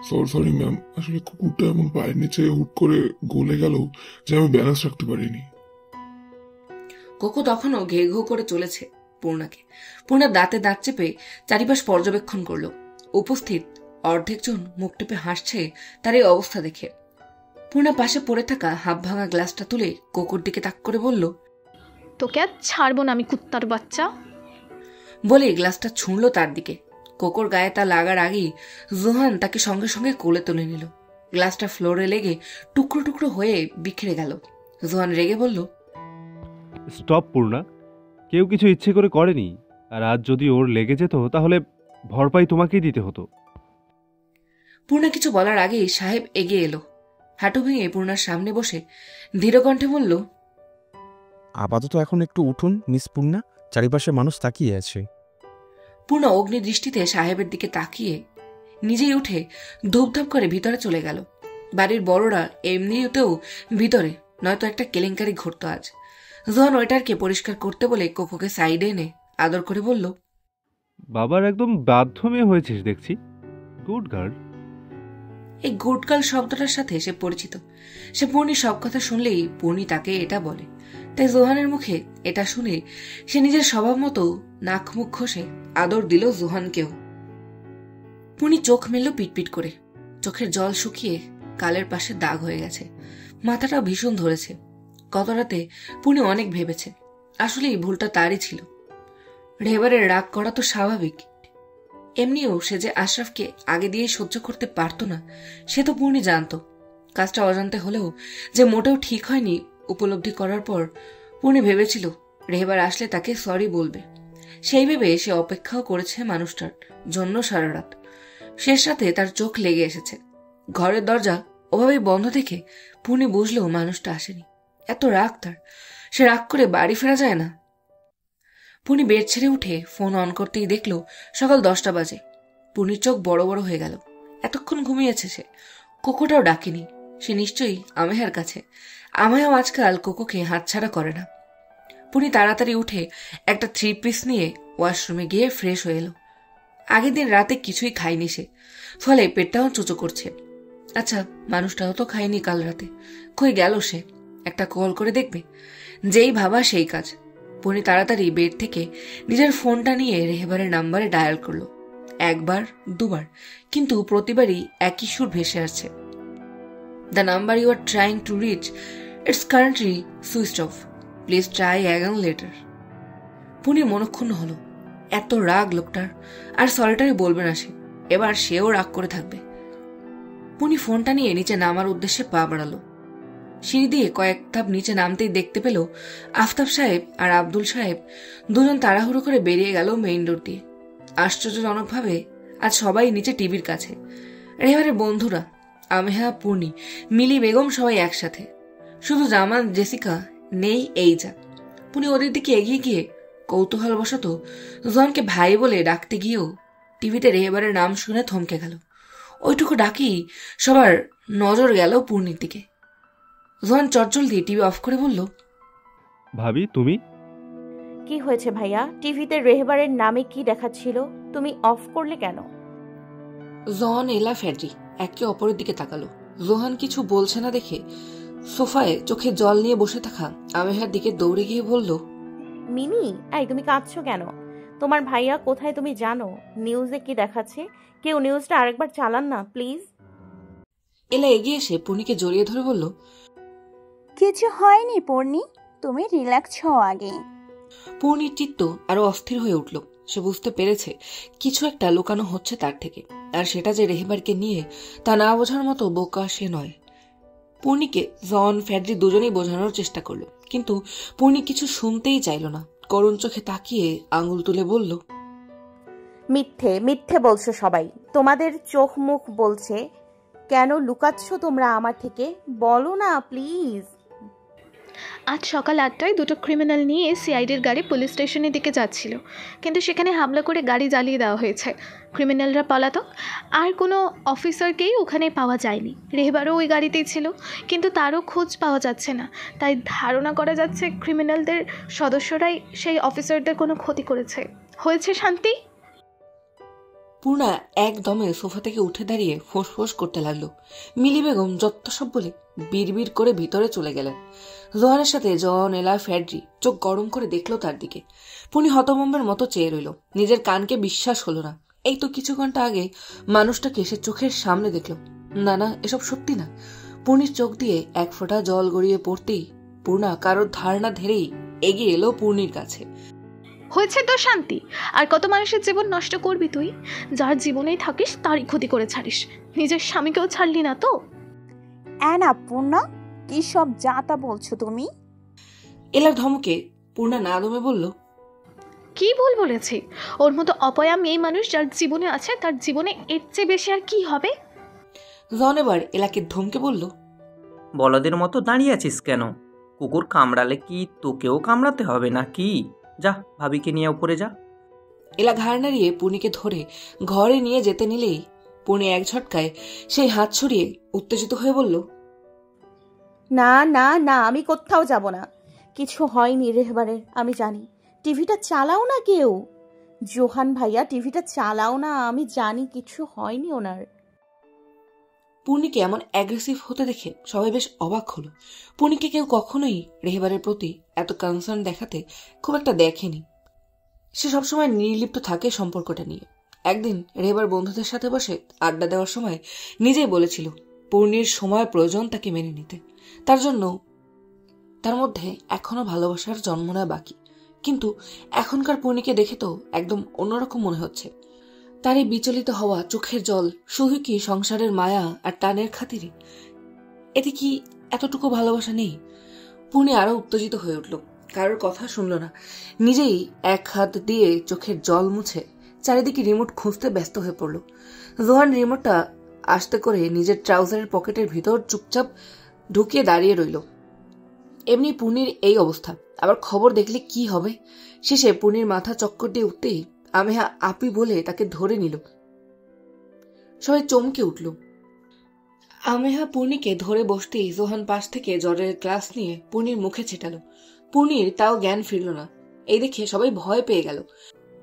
Sorry ma'am, আসলে কুকুরটা এমন পায়ের নিচে হুট করে গলে গেল যে আমি ব্যালেন্স রাখতে পারিনি। কোকো তখনও ঘে ঘো করে চলেছে পূর্ণাকে। পূর্ণা দাঁতে দাঁত চেপে চারিপাশ পর্যবেক্ষণ করলো। উপস্থিত অর্ধেক জন মুখ টেপে হাসছে তার এই অবস্থা দেখে। পূর্ণা পাশে পড়ে থাকা হাফ ভাঙা গ্লাসটা তুলে কোকোর দিকে তাক করে বলল, তোকে আর ছাড়বো না আমি, কুত্তার বাচ্চা। বলে গ্লাসটা ছুঁড়ল তার দিকে। কোকোর গায়ে তা লাগার আগেই জোহান তাকে সঙ্গে সঙ্গে কোলে তুলে নিল। গ্লাসটা ফ্লোরে লেগে টুকরো টুকরো হয়ে বিখরে গেল। জোহান রেগে বলল, স্টপ পূর্ণা, কেউ কিছু ইচ্ছে করে করেনি। আর আজ যদি ওর লেগে যেত তাহলে ভরপাই তোমাকেই দিতে হতো। পূর্ণা কিছু বলার আগেই সাহেব এগিয়ে এলো। হাঁটু ভেঙে পূর্ণার সামনে বসে ধীর কণ্ঠে বলল, আপাতত এখন একটু উঠুন মিস পূর্ণা, চারিপাশে মানুষ তাকিয়ে আছে। পূর্ণা অগ্নি দৃষ্টিতে সাহেবের দিকে তাকিয়ে নিজেই উঠে ধূপধাপ করে ভিতরে চলে গেল। বাড়ির বড়রা এমনিতেও ভিতরে, নয়তো একটা কেলেঙ্কারি ঘটত আজ। জোহান ওয়েটারকে পরিষ্কার করতে বলে কোকোকে সাইডে এনে আদর করে বলল, বাবার একদম বাধ্য মেয়ে হয়েছিস দেখছি। Good girl. এই গুডগার্ল শব্দটার সাথে সে পরিচিত। সে পূর্ণির সব কথা শুনলেই পূর্ণি তাকে এটা বলে। তাই জোহানের মুখে এটা শুনে সে নিজের স্বভাব মতো নাক মুখ ঘষে আদর দিল জোহানকেও। পূর্ণি চোখ মেলল পিটপিট করে। চোখের জল শুকিয়ে কালের পাশে দাগ হয়ে গেছে। মাথাটা ভীষণ ধরেছে। গত রাতে পূর্ণি অনেক ভেবেছে। আসলে এই ভুলটা তারই ছিল। রেবারের রাগ করা তো স্বাভাবিক। এমনিও সে যে আশরাফকে আগে দিয়ে সহ্য করতে পারত না সে তো পূর্ণি জানত। কাজটা অজান্তে হলেও যে মোটেও ঠিক হয়নি উপলব্ধি করার পর পূর্ণি ভেবেছিল রেহবার আসলে তাকে সরি বলবে। সেই ভেবে সে অপেক্ষাও করেছে মানুষটার জন্য সারা রাত। শেষ রাতে তার চোখ লেগে এসেছে। ঘরের দরজা ওভাবেই বন্ধ দেখে পূর্ণি বুঝলেও মানুষটা আসেনি। এত রাগ তার, সে রাগ করে বাড়ি ফেরা যায় না। পূর্ণি বেড ছেড়ে উঠে ফোন অন করতেই দেখল সকাল 10টা বাজে। পূর্ণির চোখ বড় বড় হয়ে গেল। এতক্ষণ ঘুমিয়েছে সে। কোকোটাও ডাকেনি। সে নিশ্চয়ই আমেহার কাছে। আমেহাও আজকাল কোকোকে হাতছাড়া করে না। পূর্ণি তাড়াতাড়ি উঠে একটা 3 পিস নিয়ে ওয়াশরুমে গিয়ে ফ্রেশ হয়ে এলো। আগের দিন রাতে কিছুই খায়নি সে, ফলে পেটটাও চুচো করছে। আচ্ছা, মানুষটাও তো খায়নি কাল রাতে। কই গেল সে? একটা কল করে দেখবে। যেই ভাবা সেই কাজ। পূর্ণি তাড়াতাড়ি বেড থেকে নিজের ফোনটা নিয়ে রেহবারের নাম্বারে ডায়াল করলো। একবার দুবার, কিন্তু প্রতিবারই একই সুর ভেসে আসছে। The number you are trying to reach it's currently switched off, please try again later. পূর্ণির মনক্ষুণ্ণ হলো। এত রাগ লোকটার। আর সরিটারি বলবে না সে। এবার সেও রাগ করে থাকবে। পূর্ণি ফোনটা নিয়ে নিচে নামার উদ্দেশ্যে পা বাড়ালো। সিঁড়ি দিয়ে কয়েক ধাপ নিচে নামতেই দেখতে পেল আফতাব সাহেব আর আব্দুল সাহেব দুজন তাড়াহুড়ো করে বেরিয়ে গেল মেইন রোড দিয়ে। আশ্চর্যজনকভাবে আজ সবাই নিচে টিভির কাছে। রেহারের বন্ধুরা আমেহা, পূর্ণি, মিলি বেগম সবাই একসাথে। শুধু জামান জেসিকা নেই, এই যা। পূর্ণি ওদের দিকে এগিয়ে গিয়ে কৌতূহলবশত জোহানকে ভাই বলে ডাকতে গিয়েও টিভিতে রেহবারের নাম শুনে থমকে গেল। ওইটুকু ডাকি সবার নজর গেল পূর্ণির দিকে। জোহান চটজল দিয়ে টিভি অফ করে বলল, ভাবি তুমি? কি হয়েছে ভাইয়া? টিভিতে রেহবারের নামে কি দেখাচ্ছিল? তুমি অফ করলে কেন? জন, এলা, ফেডরি একে অপরের দিকে তাকালো। জোহান কিছু বলছে না দেখে সোফায় চোখে জল নিয়ে বসে থাকা আমেহার দিকে দৌড়ে গিয়ে বলল, মিনি, এই তুমি কাঁদছো কেন? তোমার ভাইয়া কোথায় তুমি জানো? নিউজে কি দেখাচ্ছে? কেউ নিউজটা আরেকবার চালান না প্লিজ। এলা এগিয়ে এসে পূর্ণিকে জড়িয়ে ধরে বলল, কিছু হয়নি পূর্ণি, তুমি রিল্যাক্স হও আগে। পূর্ণির চিত্ত আরো অস্থির হয়ে উঠল। সে বুঝতে পেরেছে কিছু একটা লুকানো হচ্ছে তার থেকে, আর সেটা যে রেহবারকে নিয়ে তা না বোঝার মতো বোকা সে নয়। পূর্ণিকে জন, ফেডরি দুজনেই বোঝানোর চেষ্টা করলো, কিন্তু পূর্ণি কিছু শুনতেই চাইল না। করুণ চোখে তাকিয়ে আঙুল তুলে বলল, মিথ্যে মিথ্যে বলছো সবাই। তোমাদের চোখ মুখ বলছে। কেন লুকাচ্ছ তোমরা আমার থেকে? বলো না প্লিজ। আজ সকাল 8টায় দুটো ক্রিমিনাল নিয়ে সিআইডির গাড়ি পুলিশ স্টেশনের দিকে যাচ্ছিল, কিন্তু সেখানে হামলা করে গাড়ি জ্বালিয়ে দেওয়া হয়েছে। ক্রিমিনালরা পলাতক। আর কোনো অফিসারকেই ওখানে পাওয়া যায়নি। রেহবারও ওই গাড়িতেই ছিল, কিন্তু তারও খোঁজ পাওয়া যাচ্ছে না। তাই ধারণা করা যাচ্ছে ক্রিমিনালদের সদস্যরাই সেই অফিসারদের কোনো ক্ষতি করেছে। হয়েছে শান্তি? পূর্ণা একদমে সোফা থেকে উঠে দাঁড়িয়ে ফোঁস করতে লাগলো। মিলি বেগম যত সব বলে বিড়বিড় করে ভিতরে চলে গেলেন। জোহানের সাথে জন, এলা, ফ্যাডরি চোখ গরম করে দেখলো তার দিকে। পুনি হতভম্বের মতো চেয়ে রইল। নিজের কানকে বিশ্বাস হলো না। এই তো কিছু ঘন্টা আগে মানুষটাকে সে চোখের সামনে দেখলো। না না, এসব সত্যি না। পূর্ণির চোখ দিয়ে এক ফোঁটা জল গড়িয়ে পড়তেই পূর্ণা কারোর ধারণা ধরেই এগিয়ে এলো পূর্ণির কাছে। হয়েছে তো শান্তি, আর কত মানুষের জীবন নষ্ট করবি তুই? যার জীবনেই থাকিস তারই ক্ষতি করে ছাড়িস, নিজের স্বামীকেও ছাড়লি না তো। অ্যানা, পূর্ণা, কি সব যা তা বলছো তুমি? এলার ধমকে পূর্ণা না দমে বলল, কি ভুল বলেছি? ওর মতো অপয়া মেয়ে মানুষ যার জীবনে আছে, তার জীবনে এর চেয়ে বেশি আর কি হবে? জন এবার এলাকে ধমকে বলল, বলদের মতো দাঁড়িয়ে আছিস কেন? কুকুর কামড়ালে কি তোকেও কামড়াতে হবে না কি? যা, ভাবিকে নিয়ে উপরে যা। এলা ঘাড় নাড়িয়ে পূর্ণিকে ধরে ঘরে নিয়ে যেতে নিলেই পূর্ণি এক ঝটকায় সেই হাত ছড়িয়ে উত্তেজিত হয়ে বলল, না না না, আমি কোথাও যাব না। কিছু হয়নি রেহবারের, আমি জানি। টিভিটা চালাও না কেউ। জোহান ভাইয়া, টিভিটা চালাও না, আমি জানি কিছু হয়নি ওনার। পূর্ণিকে এমন অ্যাগ্রেসিভ হতে দেখে সবাই বেশ অবাক হলো। পূর্ণিকে কেউ কখনোই রেহবারের প্রতি এত কনসার্ন দেখাতে খুব একটা দেখেনি। সে সবসময় নির্লিপ্ত থাকে সম্পর্কটা নিয়ে। একদিন রেহবার বন্ধুদের সাথে বসে আড্ডা দেওয়ার সময় নিজেই বলেছিল পূর্ণির সময় প্রয়োজন তাকে মেনে নিতে। তার জন্য তার মধ্যে এখনো ভালোবাসার জন্ম নেওয়া বাকি। কিন্তু এখনকার পূর্ণিকে দেখে তো একদম অন্যরকম মনে হচ্ছে। তার এই বিচলিত হওয়া চোখের জল শুধু কি সংসারের মায়া আর টানের খাতিরে? এতে কি এতটুকু ভালোবাসা নেই? পূর্ণি আরো উত্তেজিত হয়ে উঠল। কারোর কথা শুনল না। নিজেই এক হাত দিয়ে চোখের জল মুছে চারিদিকে রিমোট খুঁজতে ব্যস্ত হয়ে পড়ল। জোহান রিমোটটা আস্তে করে নিজের ট্রাউজারের পকেটের ভিতর চুপচাপ ঢুকিয়ে দাঁড়িয়ে রইল। এমনি পূর্ণির এই অবস্থা, আবার খবর দেখলে কি হবে? শেষে পূর্ণির মাথা চক্কর দিয়ে উঠতেই আমেহা আপি বলে তাকে ধরে নিল। সবাই চমকে উঠল। আমেহা পূর্ণিকে ধরে বসতেই জোহান পাশ থেকে জ্বরের গ্লাস নিয়ে পূর্ণির মুখে ছেটালো। পূর্ণির তাও জ্ঞান ফিরল না। এই দেখে সবাই ভয় পেয়ে গেল।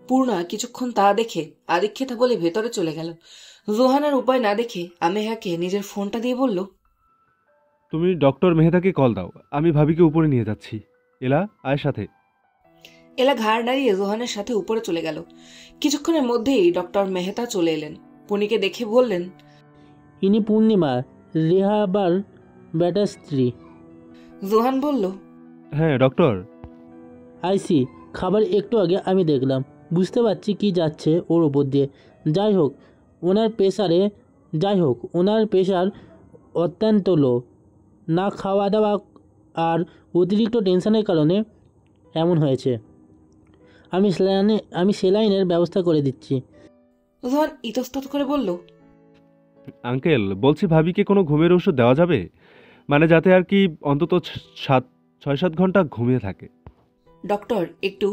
পূর্ণা কিছুক্ষণ তা দেখে আদিক্ষেতা বলে ভেতরে চলে গেল। জোহানার উপায় না দেখে আমেহাকে নিজের ফোনটা দিয়ে বলল, তুমি ডক্টর মেহতাকে কল দাও, আমি ভাবিকে উপরে নিয়ে যাচ্ছি। এলা, আয় সাথে। এলা ঘাড় নাড়িয়ে জোহানের সাথে উপরে চলে গেল। কিছুক্ষণের মধ্যেই ডক্টর মেহতা চলে এলেন। পূর্ণিকে দেখে বললেন, ইনি পূর্ণিমা, রেহাবার বেটার স্ত্রী। জোহান বলল, হ্যাঁ ডক্টর। আইসি, খাবার একটু আগে আমি দেখলাম, বুঝতে পারছি কি যাচ্ছে ওর ওপর দিয়ে। যাই হোক ওনার প্রেশার অত্যন্ত লো। না খাওয়া দাওয়া আর অতিরিক্ত টেনশনের কারণে এমন হয়েছে। আমি সেলাইনের ব্যবস্থা করে দিচ্ছি। জোহান ইতস্তত করে বলল, আঙ্কেল, বলছি ভাবিকে কোনো ঘুমের ওষুধ দেওয়া যাবে? মানে যাতে আর কি অন্তত 6-7 ঘন্টা ঘুমিয়ে থাকে। ডক্টর একটু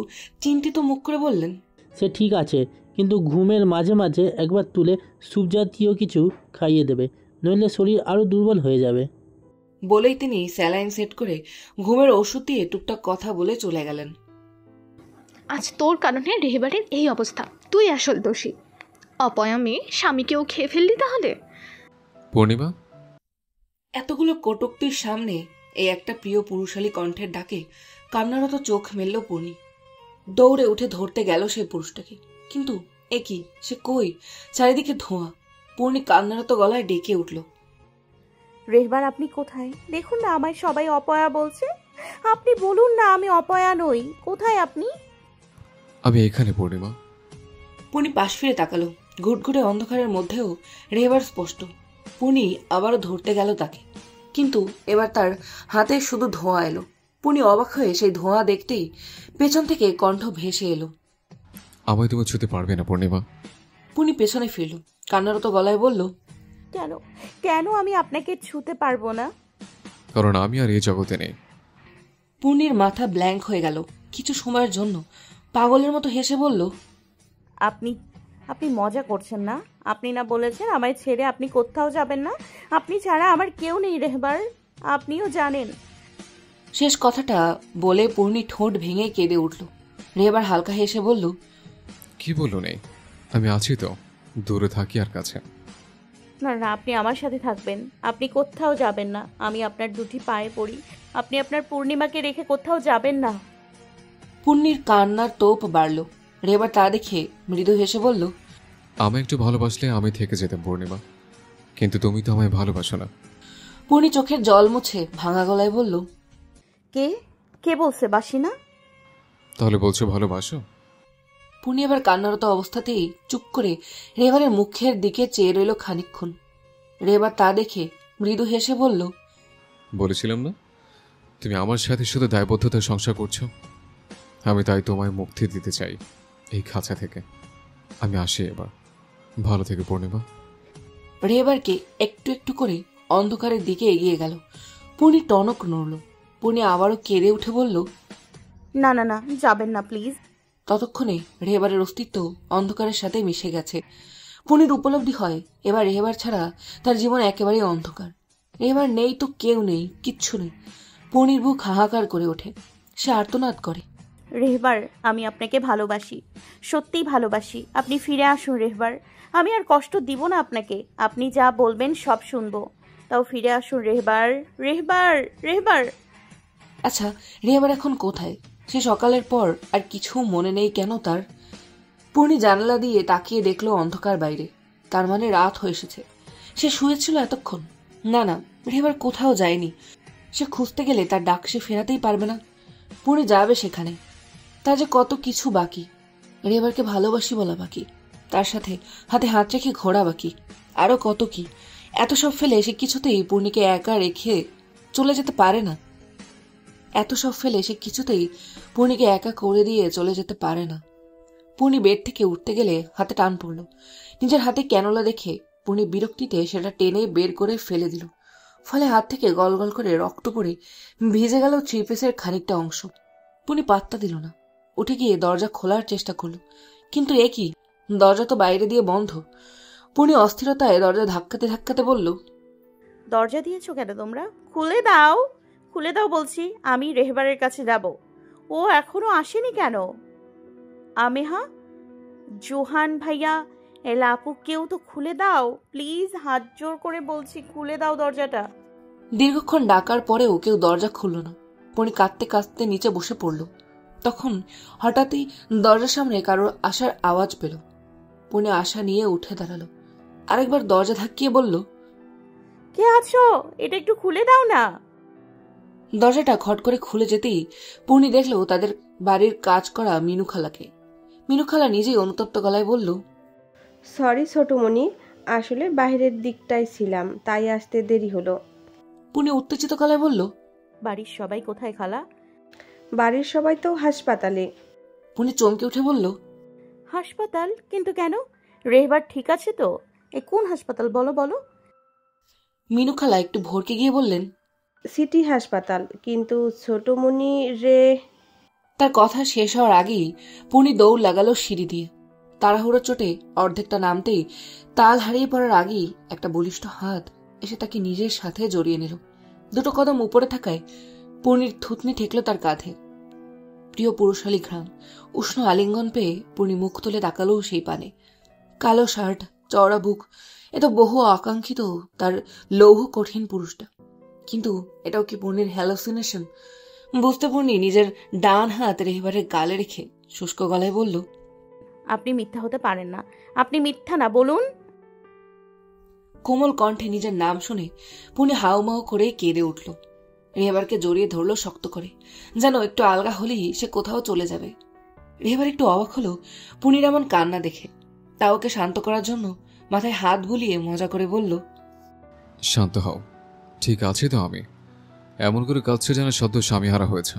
চিন্তিত মুখ করে বললেন, সে ঠিক আছে, কিন্তু ঘুমের মাঝে মাঝে একবার তুলে স্যুপ জাতীয় কিছু খাইয়ে দেবে, নইলে শরীর আরও দুর্বল হয়ে যাবে। বলেই তিনি স্যালাইন সেট করে ঘুমের ওষুধ দিয়ে টুকটাক কথা বলে চলে গেলেন। আজ তোর কারণে রেহবারের এই অবস্থা, তুই আসল দোষী। অপয়া মেয়ে স্বামীকেও খেয়ে ফেললি তাহলে। পূর্ণিমা, এতগুলো কটুক্তির সামনে এই একটা প্রিয় পুরুষালী কণ্ঠের ডাকে কান্নারত চোখ মেলল পূর্ণি। দৌড়ে উঠে ধরতে গেল সেই পুরুষটাকে, কিন্তু এ কি, সে কই? চারিদিকে ধোঁয়া। পূর্ণি কান্নারত গলায় ডেকে উঠল, রেহবার, আপনি কোথায়? দেখুন না, আমায় সবাই অপয়া বলছে। আপনি বলুন না আমি অপয়া নই। কোথায় আপনি? আমি এখানে পূর্ণিমা। পূর্ণি পাশ ফিরে তাকালো। ঘুটঘুটে অন্ধকারের মধ্যেও রেহবার স্পষ্ট। পূর্ণি আবারও ধরতে গেল তাকে, কিন্তু এবার তার হাতে শুধু ধোঁয়া এলো। পূর্ণি অবাক হয়ে সেই ধোঁয়া দেখতেই পেছন থেকে কণ্ঠ ভেসে এলো, আমায় তুমি ছুতে পারবে না পূর্ণিমা। পূর্ণি পেছনে ফিরল, কান্নারত গলায় বলল, কেন কেন আমি আপনাকে ছুতে পারবো না? কারণ আমি আর এই জগতে নেই। পূর্ণির মাথা ব্ল্যাঙ্ক হয়ে গেল। কিছু সময়ের জন্য পাগলের মতো হেসে বলল, আপনি আপনি মজা করছেন না? আপনি না বলেছেন আমায় ছেড়ে আপনি কোথাও যাবেন না? আপনি ছাড়া আমার কেউ নেই রেহবার, আপনিও জানেন। শেষ কথাটা বলে পূর্ণি ঠোঁট ভেঙে কেঁদে উঠল। রেহবার হালকা হেসে বলল, কি বললো নেই? আমি আছি তো, দূরে থাকি আর কাছে। না না, আপনি আমার সাথে থাকবেন, আপনি কোথাও যাবেন না। আমি আপনার দুটি পায়ে পড়ি, আপনি আপনার পূর্ণিমাকে রেখে কোথাও যাবেন না। পূর্ণির কান্নার তোপ বাড়ল। রেহেবার তা দেখে মৃদু হেসে বলল, আমি একটু ভালোবাসলে আমি থেকে যেতাম পূর্ণিমা, কিন্তু তুমি তো আমায় ভালোবাসো না। পূর্ণি চোখের জল মুছে ভাঙা গলায় বলল, কে কে বলছে বাসি না? তাহলে বলছো ভালোবাসো? পূর্ণি এবার কান্নারত অবস্থাতেই চুপ করে রেহেবারের মুখের দিকে চেয়ে রইল খানিকক্ষণ। রেহেবার তা দেখে মৃদু হেসে বলল, বলেছিলাম না তুমি আমার সাথে শুধু দায়বদ্ধতার সংসার করছো? আমি তাই তোমায় মুক্তি দিতে চাই এই খাঁচা থেকে। আমি আসি এবার, ভালো থেকে পূর্ণিমা। রেহেবারকে একটু একটু করে অন্ধকারের দিকে এগিয়ে গেল। পূর্ণি টনক নড়ল। পূর্ণি আবারও কেঁদে উঠে বলল, না না না, যাবেন না প্লিজ। ততক্ষণে রেহেবারের অস্তিত্ব অন্ধকারের সাথে মিশে গেছে। পূর্ণির উপলব্ধি হয় এবার রেহেবার ছাড়া তার জীবন একেবারেই অন্ধকার। রেহেবার নেই তো কেউ নেই, কিচ্ছু নেই। পূর্ণির বুক হাহাকার করে ওঠে। সে আর্তনাদ করে, রেহবার, আমি আপনাকে ভালোবাসি, সত্যিই ভালোবাসি। আপনি ফিরে আসুন রেহবার, আমি আর কষ্ট দিব না আপনাকে। আপনি যা বলবেন সব শুনবো, তাও ফিরে আসুন রেহবার, রেহবার, রেহবার। আচ্ছা, রেহেবার এখন কোথায়? সে সকালের পর আর কিছু মনে নেই কেন তার? পূর্ণি জানালা দিয়ে তাকিয়ে দেখলো অন্ধকার বাইরে। তার মানে রাত হয়ে এসেছে। সে শুয়েছিল এতক্ষণ। না না, রেহেবার কোথাও যায়নি। সে খুঁজতে গেলে তার ডাক সে ফেরাতেই পারবে না। পূর্ণি যাবে সেখানে। তার যে কত কিছু বাকি। রেহেবারকে ভালোবাসি বলা বাকি, তার সাথে হাতে হাত রেখে ঘোরা বাকি, আরো কত কি। এত সব ফেলে সে কিছুতেই পূর্ণিকে একা রেখে চলে যেতে পারে না। এত সব ফেলে সে কিছুতেই পূর্ণিকে একা করে দিয়ে চলে যেতে পারে না। পূর্ণি বেড থেকে উঠতে গেলে হাতে টান পড়ল। নিজের হাতে ক্যানোলা দেখে পূর্ণি বিরক্তিতে সেটা টেনে বের করে ফেলে দিল। ফলে হাত থেকে গল গল করে রক্ত পড়ে ভিজে গেল থ্রি পিসের খানিকটা অংশ। পূর্ণি পাত্তা দিল না। উঠে গিয়ে দরজা খোলার চেষ্টা করল, কিন্তু এ কি, দরজা তো বাইরে দিয়ে বন্ধ। পূর্ণি অস্থিরতায় দরজা ধাক্কাতে ধাক্কাতে বলল, দরজা দিয়েছো কেন তোমরা? খুলে দাও, খুলে দাও বলছি। আমি রেহবারের কাছে যাব। ও এখনো আসেনি কেন? আমেহা, জোহান ভাইয়া, এলা আপু, কেউ তো খুলে দাও প্লিজ, হাত জোর করে বলছি, খুলে দাও দরজাটা। দীর্ঘক্ষণ ডাকার পরেও কেউ দরজা খুলল না। পূর্ণি কাঁদতে কাঁদতে নিচে বসে পড়ল। তখন হঠাৎই দরজার সামনে কারোর আসার আওয়াজ পেল। পূর্ণি আশা নিয়ে উঠে দাঁড়ালো। আরেকবার দরজা ধাক্কিয়ে বলল, কে আছো? এটা একটু খুলে দাও না। দরজাটা খট করে খুলে যেতেই পূর্ণি দেখলো তাদের বাড়ির কাজ করা মিনু খালাকে। মিনু খালা নিজেই অনুতপ্ত গলায় বলল, সরি ছোটমণি, আসলে বাইরের দিকটাই ছিলাম, তাই আসতে দেরি হলো। পূর্ণি উত্তেজিত গলায় বলল, বাড়ির সবাই কোথায় খালা? বাড়ির সবাই তো হাসপাতালে। পূর্ণি চমকে উঠে বলল, হাসপাতাল? কিন্তু কেন? রেহবার ঠিক আছে তো? এ কোন হাসপাতাল বলো বলো? মিনু খালা একটু ভরকে গিয়ে বললেন, সিটি হাসপাতাল, কিন্তু ছোটমণি রে। তার কথা শেষ হওয়ার আগেই পূর্ণি দৌড় লাগালো সিঁড়ি দিয়ে। তাড়াহুড়ো চোটে অর্ধেকটা নামতেই তাল হারিয়ে পড়ার আগেই একটা বলিষ্ঠ হাত এসে তাকে নিজের সাথে জড়িয়ে নিল। দুটো কদম উপরে থাকায় পূর্ণির থুতনি ঠেকল তার কাঁধে। প্রিয় পুরুষালী ঘ্রাণ, উষ্ণ আলিঙ্গন পেয়ে পূর্ণি মুখ তুলে তাকালো সেই পানে। কালো শার্ট, চওড়া বুক, এ তো বহু আকাঙ্ক্ষিত তার লৌহ কঠিন পুরুষটা। কিন্তু এটাও কি পূর্ণির হ্যালোসিনেশন? বুঝতে পূর্ণি নিজের ডান হাত রেহেবারের গালে রেখে শুষ্ক গলায় বলল, আপনি মিথ্যা হতে পারেন না, আপনি মিথ্যা না, বলুন। কোমল কণ্ঠে নিজের নাম শুনে পূর্ণি হাউমাউ করে কেঁদে উঠল। রেহেবারকে জড়িয়ে ধরল শক্ত করে, যেন একটু আলগা হলেই সে কোথাও চলে যাবে। রেহেবার একটু অবাক হলো পূর্ণির এমন কান্না দেখে। তা ওকে শান্ত করার জন্য মাথায় হাত বুলিয়ে মজা করে বলল, শান্ত হও, ঠিক আছে তো আমি? এমন করে কাঁদছে যেন সদ্য স্বামী হারা হয়েছে।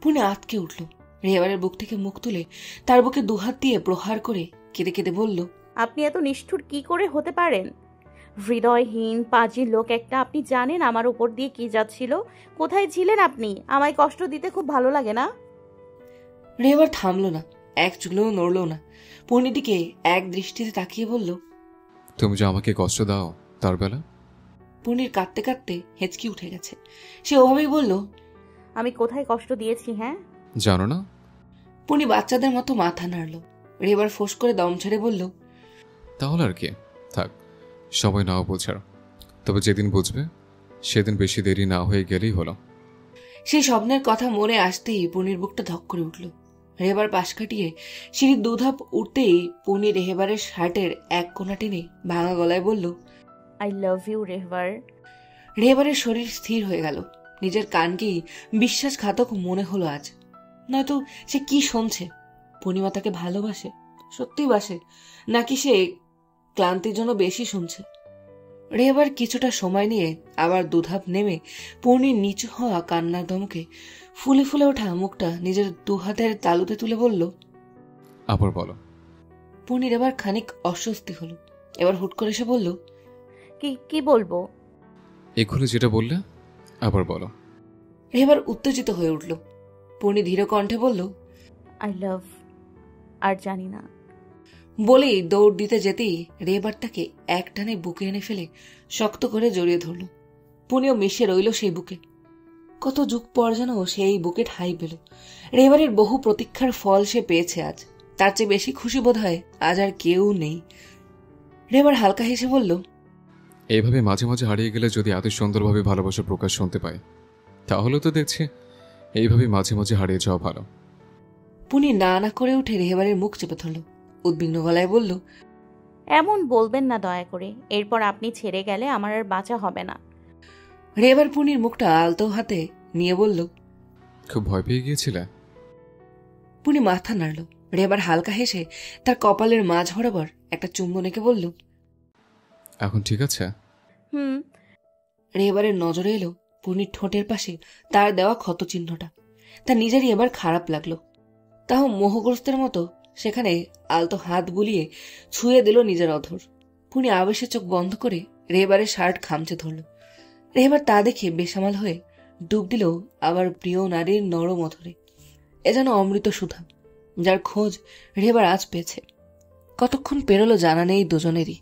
পূর্ণি আঁতকে উঠল। রেহেবারের বুক থেকে মুখ তুলে তার বুকে দুহাত দিয়ে প্রহার করে কেঁদে কেঁদে বলল, আপনি এত নিষ্ঠুর কি করে হতে পারেন? হৃদয়হীন পাজি লোক একটা। আপনি জানেন আমার উপর দিয়ে কি যাচ্ছিল? কোথায় ছিলেন আপনি? আমায় কষ্ট দিতে খুব ভালো লাগে না? রেহেবার থামলো না, এক চুলও নড়ল না। পূর্ণির দিকে এক দৃষ্টিতে তাকিয়ে বলল, তুমি যে আমাকে কষ্ট দাও তার বেলা। পূর্ণির কাঁদতে কাঁদতে হেঁচকি উঠে গেছে। সে ওভাবেই বলল, আমি কোথায় কষ্ট দিয়েছি? হ্যাঁ, জানো না? পূর্ণি বাচ্চাদের মতো মাথা নাড়ল। রেহেবার ফোঁস করে দম ছেড়ে বলল, তাহলে আর কি, থাক, সবাই নাও বোঝার। তবে যেদিন বুঝবে সেদিন বেশি দেরি না হয়ে গেলেই হলো। সেই স্বপ্নের কথা মনে আসতেই পনির বুকটা ধক করে উঠল। রেহেবার পাশ কাটিয়ে সিঁড়ির দুধাপ উঠতেই পনি রেহেবারের শার্টের এক কোণা টেনে ভাঙা গলায় বলল, আই লাভ ইউ রেহবার। রেহেবারের শরীর স্থির হয়ে গেল। নিজের কানকেই বিশ্বাসঘাতক মনে হলো আজ। নয়তো সে কি শুনছে? পূর্ণিমা তাকে ভালোবাসে, সত্যি বাসে, নাকি সে ক্লান্তির জন্য বেশি শুনছে? রেহেবার কিছুটা সময় নিয়ে আবার দুধাপ নেমে পূর্ণির নিচু হওয়া কান্নার ধমকে ফুলে ফুলে ওঠা মুখটা নিজের দুহাতের তালুতে তুলে বলল, আবার বলো। পূর্ণির এবার খানিক অস্বস্তি হলো। এবার হুট করে সে বলল, কি কি বলবো? এগুলো যেটা বললে আবার বলো। রেহেবার উত্তেজিত হয়ে উঠল। পূর্ণি ধীর কণ্ঠে বলল, আই লাভ, আর জানি না। বলেই দৌড় দিতে যেতেই রেহেবার তাকে এক টানে বুকে এনে ফেলে শক্ত করে জড়িয়ে ধরল। পুনিও মিশে রইল সেই বুকে। কত যুগ পর যেন সেই বুকে ঠাঁই পেল। রেহেবারের বহু প্রতীক্ষার ফল সে পেয়েছে আজ। তার চেয়ে বেশি খুশি বোধ হয় আজ আর কেউ নেই। রেহেবার হালকা হেসে বলল, এইভাবে মাঝে মাঝে হারিয়ে গেলে যদি এত সুন্দরভাবে ভালোবাসার প্রকাশ শুনতে পাই, তাহলে তো দেখছি এইভাবে মাঝে মাঝে হারিয়ে যাওয়া ভালো। পুনি না না করে উঠে রেহেবারের মুখ চেপে ধরল। উদ্বিগ্ন গলায় বলল, এমন বলবেন না দয়া করে, এরপর আপনি ছেড়ে গেলে আমার আর বাঁচা হবে না। রেহেবার পুনির মুখটা আলতো হাতে নিয়ে বলল, খুব ভয় পেয়ে গিয়েছিলে? পুনি মাথা নাড়ল। রেহেবার হালকা হেসে তার কপালের মাঝ বরাবর একটা চুম্বন এঁকে বলল, এখন ঠিক আছে? হুম। রেহেবারের নজরে এলো পুনির ঠোঁটের পাশে তার দেওয়া ক্ষত চিহ্নটা। তার নিজেরই এবার খারাপ লাগলো। তাও মোহগ্রস্তের মতো সেখানে আলতো হাত বুলিয়ে ছুঁয়ে দিল নিজের অধর। পুনি আবেশে চোখ বন্ধ করে রেহেবারের শার্ট খামচে ধরল। রেহেবার তা দেখে বেসামাল হয়ে ডুব দিল আবার প্রিয় নারীর নরম অধরে। এ যেন অমৃত সুধা, যার খোঁজ রেহেবার আজ পেয়েছে। কতক্ষণ পেরোলো জানা নেই দুজনেরই।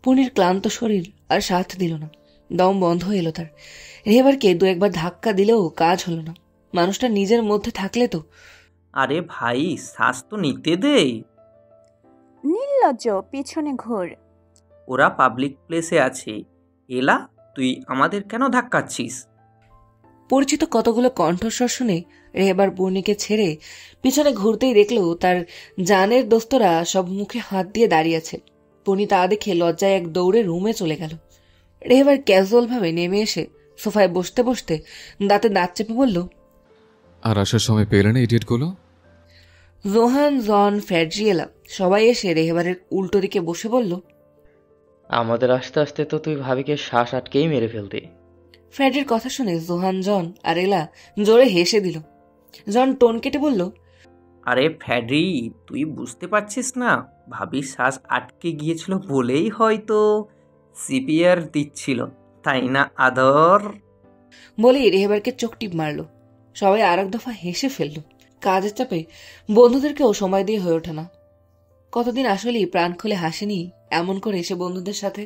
পুনির ক্লান্ত শরীর আর সাথ দিল না, দম বন্ধ এলো তার। রেহেবারকে দু একবার ধাক্কা দিলেও কাজ হলো না। মানুষটা নিজের মধ্যে থাকলে তো। আরে ভাই, শ্বাস তো নিতে দেই। নির্লজ্জ, পিছনে ঘোর। ওরা পাবলিক প্লেসে আছে, এলা তুই আমাদের কেন ধাক্কাচ্ছিস? পরিচিত কতগুলো কণ্ঠস্বর শুনে রেহেবার পূর্ণিকে ছেড়ে পিছনে ঘুরতেই দেখলো তার জানের দোস্তরা সব মুখে হাত দিয়ে দাঁড়িয়ে আছে। পূর্ণি তা দেখে লজ্জায় এক দৌড়ে রুমে চলে গেল। রেহেবার ক্যাজুয়াল ভাবে নেমে এসে সোফায় বসতে বসতে দাঁতে দাঁত চেপে বলল, আর আসার সময় পেলে না ইডিয়েটগুলো? জোহান, জন, ফ্যাড্রিয়েলা সবাই এসে রেহেবারের উল্টো দিকে বসে বলল, আমাদের আস্তে আস্তে তো তুই ভাবিকে শ্বাস আটকেই মেরে ফেলতি। ফ্যাডের কথা শুনে জোহান, জন আর এলা জোরে হেসে দিল। জন টোন কেটে বলল, আরে ফ্যাডরি, তুই বুঝতে পারছিস না? ভাবির শ্বাস আটকে গিয়েছিল বলেই হয়তো সিপিআর দিচ্ছিল, তাই না আদর? বলেই রেহেবারকে চোখ টিপ মারল। সবাই আর এক দফা হেসে ফেলল। কাজের চাপে বন্ধুদেরকেও সময় দিয়ে হয়ে ওঠে না। কতদিন আসলেই প্রাণ খুলে হাসেনি এমন করে এসে বন্ধুদের সাথে।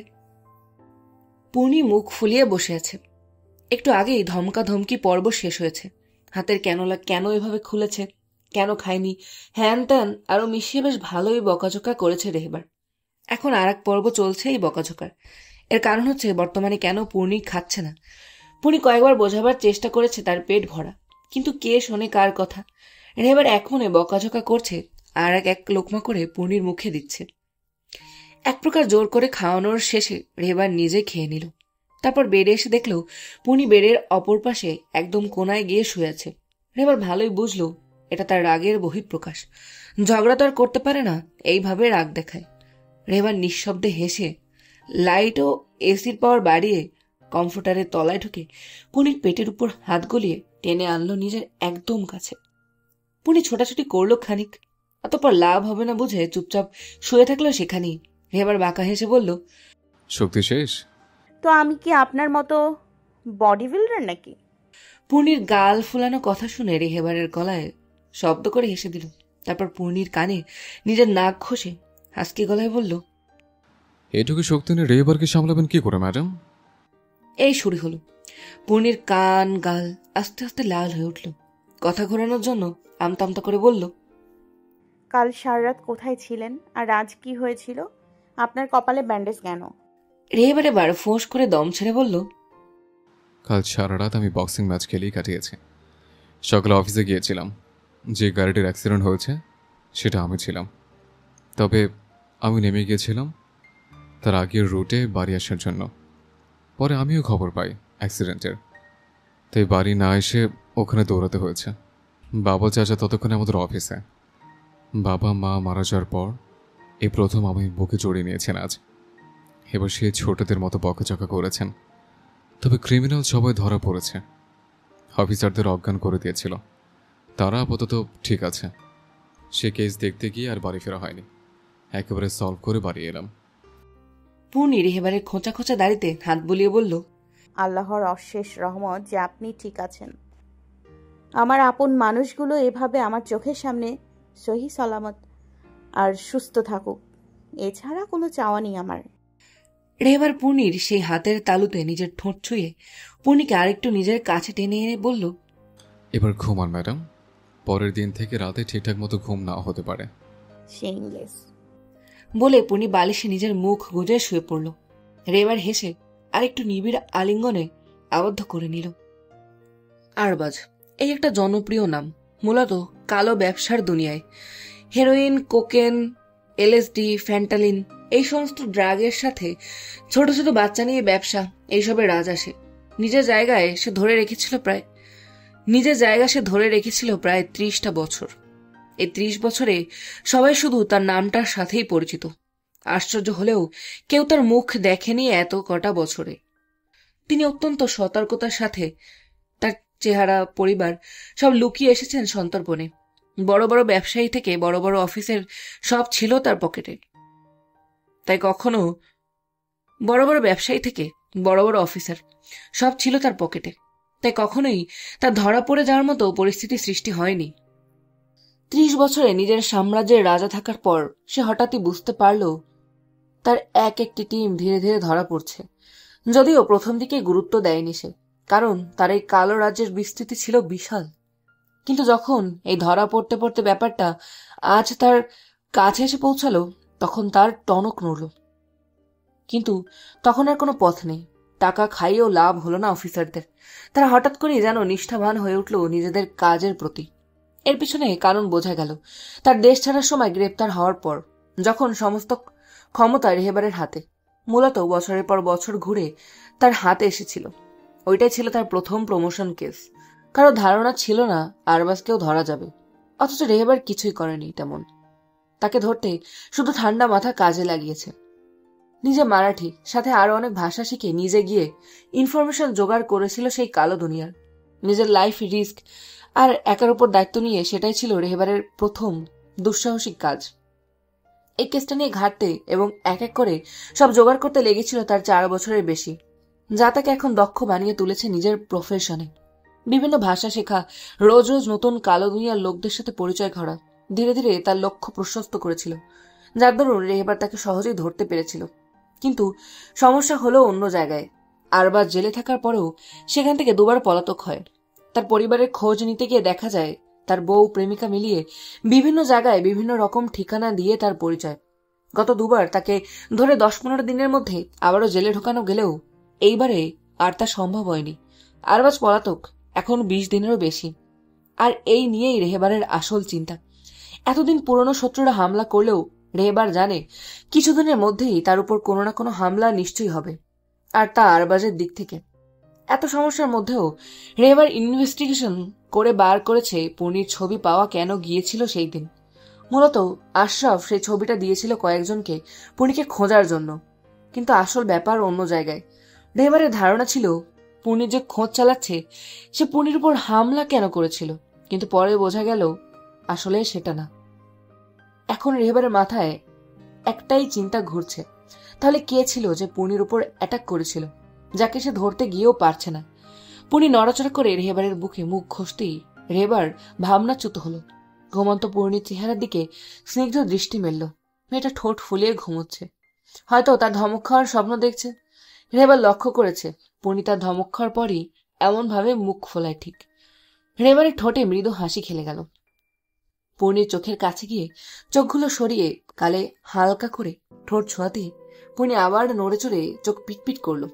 পূর্ণি মুখ ফুলিয়ে বসে আছে। একটু আগেই ধমকা ধমকি পর্ব শেষ হয়েছে। হাতের ক্যানোলা কেন এভাবে খুলেছে, কেন খায়নি, হ্যান ত্যান আরো মিশিয়ে বেশ ভালোই বকাঝোকা করেছে রেহেবার। এখন আর এক পর্ব চলছে এই বকাঝোকার। এর কারণ হচ্ছে বর্তমানে কেন পূর্ণি খাচ্ছে না। পূর্ণি কয়েকবার বোঝাবার চেষ্টা করেছে তার পেট ভরা, কিন্তু কে শোনে কার কথা। রেহেবার এক মনে বকাঝোকা করছে আর এক লোকমা করে পূর্ণির মুখে দিচ্ছে। এক প্রকার জোর করে খাওয়ানোর শেষে রেহেবার নিজে খেয়ে নিল। তারপর বেডে এসে দেখলো পূর্ণি বেডের অপর পাশে একদম কোনায় গিয়ে শুয়ে আছে। রেহেবার ভালোই বুঝলো এটা তার রাগের বহিঃপ্রকাশ। ঝগড়া তো আর করতে পারে না, এইভাবে রাগ দেখায়। রেহেবার নিঃশব্দে হেসে লাইট ও এসির পাওয়ার বাড়িয়ে কমফোর্টারের তলায় ঢুকে পূর্ণির পেটের উপর হাত গলিয়ে টেনে আনলো নিজের একদম কাছে। পূর্ণি ছোটাছুটি করলো খানিক, অতঃপর লাভ হবে না বুঝে চুপচাপ শুয়ে থাকলো সেখানেই। রেহেবার বাঁকা হেসে বলল, শক্তি শেষ? তো আমি কি আপনার মতো বডি বিল্ডার নাকি? পূর্ণির গাল ফুলানো কথা শুনে রেহেবারের গলায় শব্দ করে হেসে দিল। তারপর পূর্ণির কানে নিজের নাক ঘষে হাসকি গলায় বলল, এটুকু শক্তি নিয়ে রেহেবারকে সামলাবেন কি করে ম্যাডাম? এই শুরু হলো। পূর্ণির কান গাল আস্তে আস্তে লাল হয়ে উঠল। কথা ঘোরানোর জন্য আমতা আমতা করে বলল, কাল সারা রাত কোথায় ছিলেন আর আজ কি হয়েছিল? আপনার কপালে ব্যান্ডেজ কেন? রেহেবার এবার ফোঁস করে দম ছেড়ে বলল, কাল সারা রাত আমি বক্সিং ম্যাচ খেলেই কাটিয়েছি। সকালে অফিসে গিয়েছিলাম। যে গাড়িটির অ্যাক্সিডেন্ট হয়েছে সেটা আমি ছিলাম। তবে আমি নেমে গিয়েছিলাম তার আগের রুটে বাড়ি আসার জন্য। পরে আমিও খবর পাই অ্যাক্সিডেন্টের, তাই বাড়ি না এসে ওখানে দৌড়াতে হয়েছে। বাবা চাচা ততক্ষণে আমাদের অফিসে। বাবা মা মারা যাওয়ার পর এই প্রথম আমি বুকে জড়িয়ে নিয়েছেন আজ। এবার সে ছোটদের মতো বকাচকা করেছেন। তবে ক্রিমিনাল সবাই ধরা পড়েছে। অফিসারদের অজ্ঞান করে দিয়েছিল, তারা আপাতত ঠিক আছে। সে কেস দেখতে গিয়ে আর বাড়ি ফেরা হয়নি, একেবারে সলভ করে বাড়ি এলাম। পূর্ণি রেহেবারের খোঁচা খোঁচা দাড়িতে হাত বুলিয়ে বলল, আল্লাহর অশেষ রহমত যে আপনি ঠিক আছেন। আমার আপন মানুষগুলো এভাবে আমার চোখের সামনে সহি সালামত আর সুস্থ থাকুক, এছাড়া কোনো চাওয়া নেই আমার। রেহেবার পূর্ণির সেই হাতের তালুতে নিজের ঠোঁট ছুঁয়ে পূর্ণিকে আরেকটু নিজের কাছে টেনে এনে বলল, এবার ঘুমান ম্যাডাম, পরের দিন থেকে রাতে ঠিকঠাক মতো ঘুম নাও হতে পারে। শেমলেস। বলে পূর্ণি বালিশে নিজের মুখ গুজে শুয়ে পড়ল। রেহেবার হেসে আরেকটু নিবিড় আলিঙ্গনে আবদ্ধ করে নিল। আরবাজ এই একটা জনপ্রিয় নাম, মূলত কালো ব্যবসার দুনিয়ায় হেরোইন, কোকেন, এলএসডি, ফ্যান্টালিন এই সমস্ত ড্রাগের সাথে ছোট ছোট বাচ্চা নিয়ে ব্যবসা, এইসবের রাজ আসে। নিজের জায়গা সে ধরে রেখেছিল প্রায় 30টা বছর। এই 30 বছরে সবাই শুধু তার নামটার সাথেই পরিচিত। আশ্চর্য হলেও কেউ তার মুখ দেখেনি এত কটা বছরে। তিনি অত্যন্ত সতর্কতার সাথে তার চেহারা, পরিবার সব লুকিয়ে এসেছেন সন্তর্পণে। বড় বড় ব্যবসায়ী থেকে বড় বড় অফিসের সব ছিল তার পকেটে। তাই কখনোই তার ধরা পড়ে যাওয়ার মতো পরিস্থিতি সৃষ্টি হয়নি। 30 বছরে নিজের সাম্রাজ্যের রাজা থাকার পর সে হঠাৎই বুঝতে পারল তার একটি টিম ধীরে ধীরে ধরা পড়ছে। যদিও প্রথম দিকে গুরুত্ব দেয়নি সে, কারণ তার এই কালো রাজ্যের বিস্তৃতি ছিল বিশাল। কিন্তু যখন এই ধরা পড়তে পড়তে ব্যাপারটা আজ তার কাছে এসে পৌঁছালো, তখন তার টনক নড়ল। কিন্তু তখন আর কোনো পথ নেই। টাকা খাইয়েও লাভ হলো না অফিসারদের। তারা হঠাৎ করেই যেন নিষ্ঠাবান হয়ে উঠল নিজেদের কাজের প্রতি। এর পিছনে কারণ বোঝা গেল তার দেশ ছাড়ার সময় গ্রেপ্তার হওয়ার পর, যখন সমস্ত ক্ষমতা রেহেবারের হাতে। মূলত বছরের পর বছর ঘুরে তার হাতে এসেছিল। ওইটাই ছিল তার প্রথম প্রমোশন কেস। কারো ধারণা ছিল না আরবাজকেও ধরা যাবে, অথচ রেহেবার কিছুই করেনি তেমন। তাকে ধরতে শুধু ঠান্ডা মাথা কাজে লাগিয়েছে। নিজে মারাঠি, সাথে আরো অনেক ভাষা শিখে নিজে গিয়ে ইনফরমেশন জোগাড় করেছিল সেই কালো দুনিয়ার। নিজের লাইফ রিস্ক আর একার উপর দায়িত্ব নিয়ে সেটাই ছিল রেহেবারের প্রথম দুঃসাহসিক কাজ। এই কেসটা নিয়ে ঘাটতে এবং এক এক করে সব জোগাড় করতে লেগেছিল তার 4 বছরের বেশি, যা তাকে এখন দক্ষ বানিয়ে তুলেছে নিজের প্রফেশনে। বিভিন্ন ভাষা শেখা, রোজ রোজ নতুন কালো দুনিয়ার লোকদের সাথে পরিচয় করা ধীরে ধীরে তার লক্ষ্য প্রশস্ত করেছিল, যার দরুন রেহেবার তাকে সহজেই ধরতে পেরেছিল। কিন্তু সমস্যা হলো অন্য জায়গায়। আরবাজ জেলে থাকার পরেও সেখান থেকে 2বার পলাতক হয়। তার পরিবারের খোঁজ নিতে গিয়ে দেখা যায় তার বউ, প্রেমিকা মিলিয়ে বিভিন্ন জায়গায় বিভিন্ন রকম ঠিকানা দিয়ে তার পরিচয়। গত 2বার তাকে ধরে 10-15 দিনের মধ্যে আবারও জেলে ঢোকানো গেলেও এইবারে আর তা সম্ভব হয়নি। আরবাজ পলাতক এখন 20 দিনেরও বেশি। আর এই নিয়েই রেহেবারের আসল চিন্তা। এতদিন পুরনো শত্রুরা হামলা করলেও রেহেবার জানে কিছুদিনের মধ্যেই তার উপর কোনো না কোনো হামলা নিশ্চয়ই হবে, আর তা আরবাজের দিক থেকে। এত সমস্যার মধ্যেও রেহেবার ইনভেস্টিগেশন করে বার করেছে পূর্ণির ছবি পাওয়া কেন গিয়েছিল সেই দিন। মূলত আশরাফ সেই ছবিটা দিয়েছিল কয়েকজনকে পূর্ণিকে খোঁজার জন্য, কিন্তু আসল ব্যাপার অন্য জায়গায়। রেহেবারের ধারণা ছিল পূর্ণির যে খোঁজ চালাচ্ছে সে পূর্ণির উপর হামলা কেন করেছিল, কিন্তু পরে বোঝা গেল আসলে সেটা না। এখন রেহেবারের মাথায় একটাই চিন্তা ঘুরছে, তাহলে কে ছিল যে পূর্ণির উপর অ্যাটাক করেছিল, যাকে সে ধরতে গিয়েও পারছে না। পূর্ণি নড়াচড়া করে রেহেবারের বুকে মুখ ঘষতেই রেহেবার ভাবনাচ্যুত হলো। ঘুমন্ত পূর্ণির চেহারার দিকে স্নিগ্ধ দৃষ্টি মেলল। মেয়েটা ঠোঁট ফুলিয়ে ঘুমোচ্ছে, হয়তো তার ধমক খাওয়ার স্বপ্ন দেখছে। রেহেবার লক্ষ্য করেছে পূর্ণি তার ধমক খাওয়ার পরই এমন ভাবে মুখ ফোলায় ঠিক। রেহেবারের ঠোঁটে মৃদু হাসি খেলে গেল। পূর্ণির চোখের কাছে গিয়ে চোখগুলো সরিয়ে গালে হালকা করে ঠোঁট ছোঁয়াতেই পূর্ণি আবার নড়ে চড়ে চোখ পিটপিট করলো।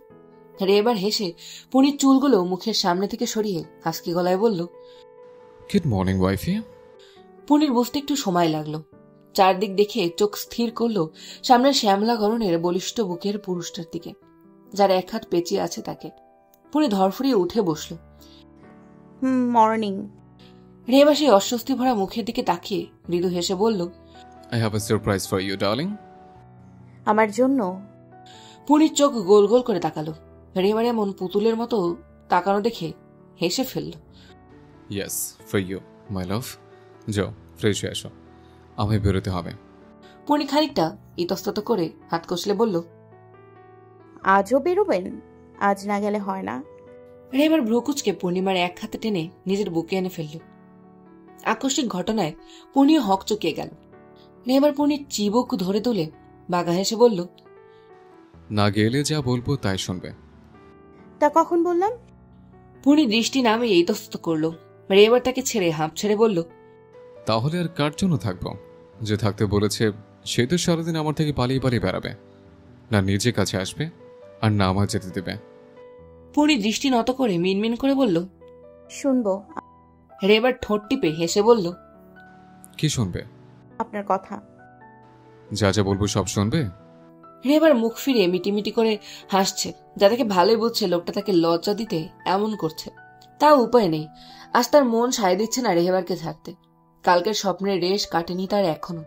এবার হেসে পূর্ণির চুলগুলো মুখের সামনে থেকে সরিয়ে হাসকি গলায় বলল, গুড মর্নিং ওয়াইফি। পূর্ণির বুঝতে একটু সময় লাগলো। চারদিক দেখে চোখ স্থির করলো সামনের শ্যামলা গরনের বলিষ্ঠ বুকের পুরুষটার দিকে, যার এক হাত পেঁচিয়ে আছে তাকে। পূর্ণি ধরফড়িয়ে উঠে বসলো। মর্নিং। রেবা সেই অস্বস্তি ভরা মুখের দিকে তাকিয়ে মৃদু হেসে বলল, I have a surprise for you darling. আমার জন্য? পূর্ণির চোখ গোল গোল করে তাকালো। রেবার এমন পুতুলের মতো তাকানো দেখে হেসে ফেলল। ইয়েস, ফর ইউ মাই লাভ। যাও ফ্রেশ হয়ে আসো, আমায় বেরোতে হবে। পূর্ণি খানিকটা ইতস্তত করে হাত কষলে বলল, আজও বেরোবেন? আজ না গেলে হয় না। রেবার ভ্রুকুচকে পূর্ণিমার এক হাতে টেনে নিজের বুকে এনে ফেলল। আকস্মিক ঘটনায় পূর্ণিও হক চকিয়ে গেল। রেবার পূর্ণির চিবুক ধরে তুলে বাঘা হেসে বলল, না গেলে যা বলবো তাই শুনবে। তা কখন বললাম? পূর্ণি দৃষ্টি নামিয়ে ইতস্তত করল। রেবার তাকে ছেড়ে হাঁপ ছেড়ে বলল, তাহলে আর কার জন্য থাকবো? যে থাকতে বলেছে সে তো সারাদিন আমার থেকে পালিয়ে পালিয়ে বেড়াবে, না নিজে কাছে আসবে আর না আমার যেতে দেবে। পূর্ণি দৃষ্টি নত করে মিনমিন করে বলল, শুনবো। রেবার ঠোঁট টিপে হেসে বলল, কি শুনবে? আপনার কথা। যা যা বলবো সব শুনবে? রেবার মুখ ফিরিয়ে মিটিমিটি করে হাসছে, যা তাকে ভালোই বুঝছে লোকটা তাকে লজ্জা দিতে এমন করছে। তাও উপায় নেই, আজ তার মন সায় দিচ্ছে না রেহেবারকে ছাড়তে। কালকের স্বপ্নের রেশ কাটেনি তার এখনো।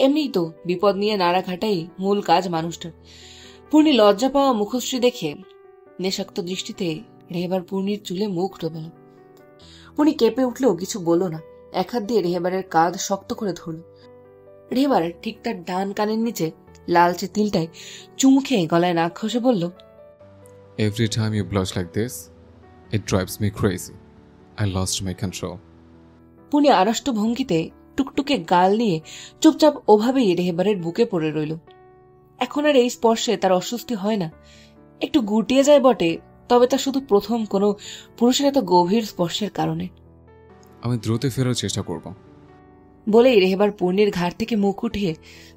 এমনিই তো বিপদ নিয়ে নাড়া ঘাটাই মূল কাজ মানুষটার। পূর্ণি লজ্জা পাওয়া মুখশ্রী দেখে নেশাক্ত দৃষ্টিতে রেহেবার পূর্ণির চুলে মুখ ডোবাল। পূর্ণি কেঁপে উঠলেও কিছু বলল না। এক হাত দিয়ে রেহেবারের কাঁধ শক্ত করে ধরল। রেহেবার ঠিক তার ডান কানের নিচে লালচে তিলটায় চুমু খেয়ে গলায় নাক খসে বলল, every time you blush like this it drives me crazy. I lost my control. Purni আড়ষ্ট ভঙ্গিতে টুকটুকে গাল নিয়ে চুপচাপ ওভাবেই রেহেবারের বুকে পড়ে রইল। এখন আর এই স্পর্শে তার অস্বস্তি হয় না। একটু গুটিয়ে যায় বটে, তবে তা শুধু প্রথম কোনো পুরুষের এত গভীর স্পর্শের কারণে। আমি দ্রুত ফেরার চেষ্টা করব বলেই রেহেবার পূর্ণির ঘাড় থেকে মুখ উঠিয়ে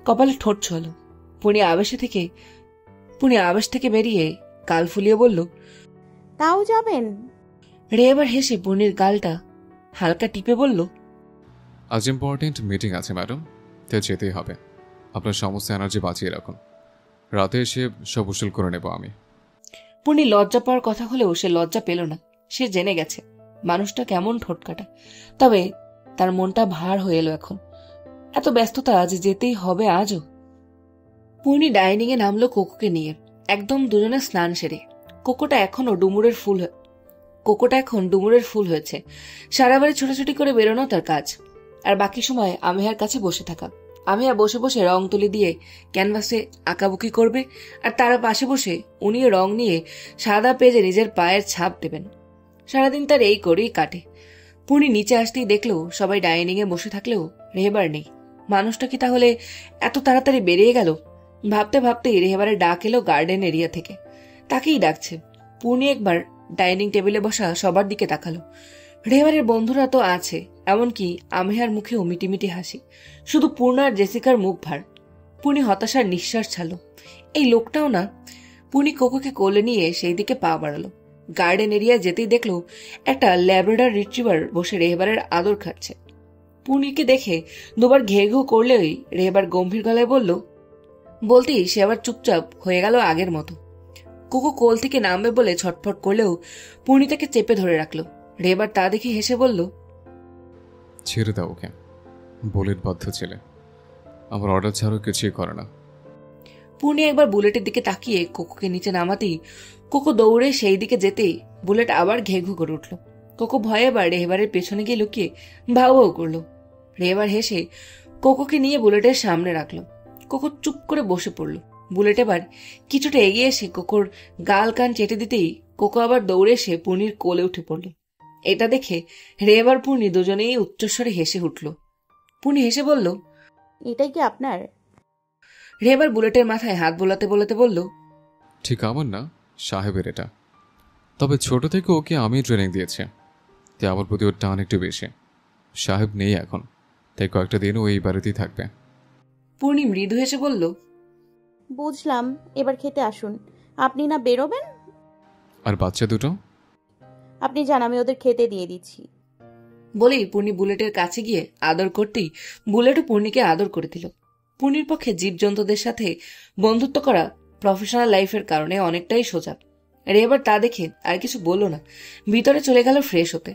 কপালে ঠোঁট ছোঁয়াল। পূর্ণি আবেশ থেকে বেরিয়ে গাল ফুলিয়ে বলল, তাও যাবেন? রেহেবার হেসে পূর্ণির গালটা হালকা টিপে বলল, আজ ইম্পর্টেন্ট মিটিং আছে ম্যাডাম, তাই যেতেই হবে। আপনার সমস্ত এনার্জি বাঁচিয়ে রাখুন, রাতে এসে সব উসুল করে নেব আমি। পূর্ণি লজ্জা পাওয়ার কথা হলেও সে লজ্জা পেল না। সে জেনে গেছে মানুষটা কেমন ঠোঁটকাটা। তবে তার মনটা ভার হয়ে এলো এখন। এত ব্যস্ততা যে যেতেই হবে আজও। পূর্ণি ডাইনিং এ নামলো কোকোকে নিয়ে। একদম দুজনে স্নান সেরে। কোকোটা এখন ডুমুরের ফুল হয়েছে। সারা বাড়ি ছোটাছুটি করে বেরোনো তার কাজ। আর বাকি সময় আমিহার কাছে বসে থাকা। আমিহা বসে বসে রং তুলি দিয়ে ক্যানভাসে আঁকাবুকি করবে, আর তার পাশে বসে উনিও রং নিয়ে সাদা পেজে নিজের পায়ের ছাপ দেবেন। সারাদিন তার এই করেই কাটে। পূর্ণি নিচে আসতেই দেখলো সবাই ডাইনিং এ বসে থাকলেও রেহেবার নেই। মানুষটা কি তাহলে এত তাড়াতাড়ি বেরিয়ে গেল? ভাবতে ভাবতেই রেহেবারের ডাক এলো গার্ডেন এরিয়া থেকে। তাকেই ডাকছে। পূর্ণি একবার ডাইনিং টেবিলে বসা সবার দিকে তাকালো। রেহেবারের বন্ধুরা তো আছে, এমনকি আমিহার মুখেও মিটিমিটি হাসি। শুধু পূর্ণ আর জেসিকার মুখ ভার। পূর্ণি হতাশার নিঃশ্বাস ছাড়ল। এই লোকটাও না। পূর্ণি কোকোকে কোলে নিয়ে সেই দিকে পা বাড়ালো। গার্ডেন এরিয়া যেতেই দেখলো একটা ল্যাব্রাডর রিট্রিভার বসে রেহেবারের আদর খাচ্ছে। পূর্ণিকে দেখে দুবার ঘে ঘু করলেই রেহেবার গম্ভীর গলায় বলতেই সে আবার চুপচাপ হয়ে গেল আগের মতো। কোকো কোল থেকে নামবে বলে ছটফট করলেও পূর্ণি তাকে চেপে ধরে রাখলো। রেহেবার তা দেখে হেসে বলল, ছেড়ে দাও ওকে, বুলেট বাধ্য ছেলে, আমার অর্ডার ছাড়াও কিছুই করে না। পূর্ণি একবার বুলেটের দিকে তাকিয়ে কোকোকে নিচে নামাতেই কোকো দৌড়ে সেই দিকে যেতেই বুলেট আবার ঘেঘু করে উঠল। কোকো ভয়ে এবার রেহেবারের পেছনে গিয়ে লুকিয়ে ভাউ ভাউ করল। রেহেবার হেসে কোকোকে নিয়ে বুলেটের সামনে রাখল। কোকো চুপ করে বসে পড়ল। বুলেট এবার কিছুটা এগিয়ে এসে কোকোর গাল কান চেটে দিতেই কোকো আবার দৌড়ে এসে পূর্ণির কোলে উঠে পড়ল। এটা দেখে রেহেবার পূর্ণি দুজনেই উচ্চস্বরে হেসে উঠল। পূর্ণি হেসে বলল, এটাই কি আপনার? রেহেবার বুলেটের মাথায় হাত বোলাতে বোলাতে বলল, ঠিক আমার না, সাহেবের এটা। তবে ছোট থেকে ওকে আমি ট্রেনিং দিয়েছি, তাই আমার প্রতি ওর টান একটু বেশি। সাহেব নেই এখন, তাই কয়েকটা দিন ও এই বাড়িতেই থাকবে। পূর্ণি মৃদু হেসে বলল, বুঝলাম, এবার খেতে আসুন। আপনি না বেরোবেন? আর বাচ্চা দুটো? আপনি যান, আমি ওদের খেতে দিয়ে দিচ্ছি। বলেই পূর্ণি বুলেটের কাছে গিয়ে আদর করতেই বুলেটও পূর্ণিকে আদর করে দিল। পূর্ণির পক্ষে জীবজন্তুদের সাথে বন্ধুত্ব করা প্রফেশনাল লাইফের কারণে অনেকটাই সোজা। রেহেবার তা দেখে আর কিছু বলল না, ভিতরে চলে গেল ফ্রেশ হতে।